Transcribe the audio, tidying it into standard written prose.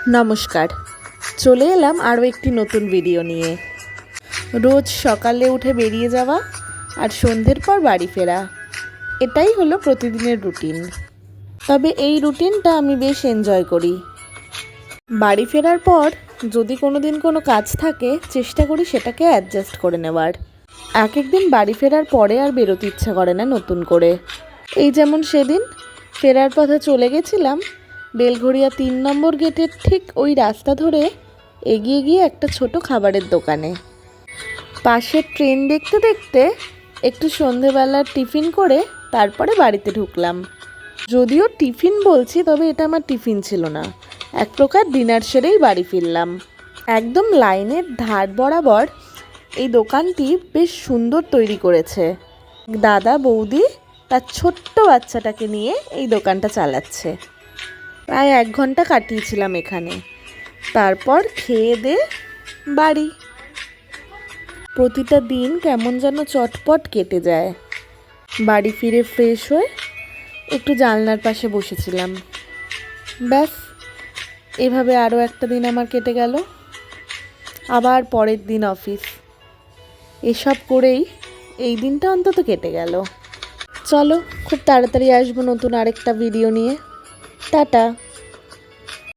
নমস্কার, চলে এলাম আরও একটি নতুন ভিডিও নিয়ে। রোজ সকালে উঠে বেরিয়ে যাওয়া আর সন্ধ্যের পর বাড়ি ফেরা, এটাই হলো প্রতিদিনের রুটিন। তবে এই রুটিনটা আমি বেশ এনজয় করি। বাড়ি ফেরার পর যদি কোনো দিন কোনো কাজ থাকে, চেষ্টা করি সেটাকে অ্যাডজাস্ট করে নেওয়ার। এক একদিন বাড়ি ফেরার পরে আর বেরোতে ইচ্ছা করে না নতুন করে। এই যেমন সেদিন ফেরার পথে চলে গেছিলাম বেলঘড়িয়া 3 নম্বর গেটের ঠিক ওই রাস্তা ধরে এগিয়ে গিয়ে একটা ছোট খাবারের দোকানে। পাশের ট্রেন দেখতে দেখতে একটু সন্ধেবেলার টিফিন করে তারপরে বাড়িতে ঢুকলাম। যদিও টিফিন বলছি, তবে এটা আমার টিফিন ছিল না, এক প্রকার ডিনার সেরেই বাড়ি ফিরলাম। একদম লাইনের ধার বরাবর এই দোকানটি বেশ সুন্দর তৈরি করেছে। দাদা বৌদি তার ছোট্ট বাচ্চাটাকে নিয়ে এই দোকানটা চালাচ্ছে। প্রায় 1 ঘন্টা কাটিয়েছিলাম এখানে, তারপর খেয়ে দিয়ে বাড়ি। প্রতিটা দিন কেমন যেন চটপট কেটে যায়। বাড়ি ফিরে ফ্রেশ হয়ে একটু জানলার পাশে বসেছিলাম। ব্যাস, এভাবে আরও একটা দিন আমার কেটে গেল। আবার পরের দিন অফিস। এসব করেই এই দিনটা অন্তত কেটে গেল। চলো, খুব তাড়াতাড়ি আসবো নতুন আরেকটা ভিডিও নিয়ে। টাটা।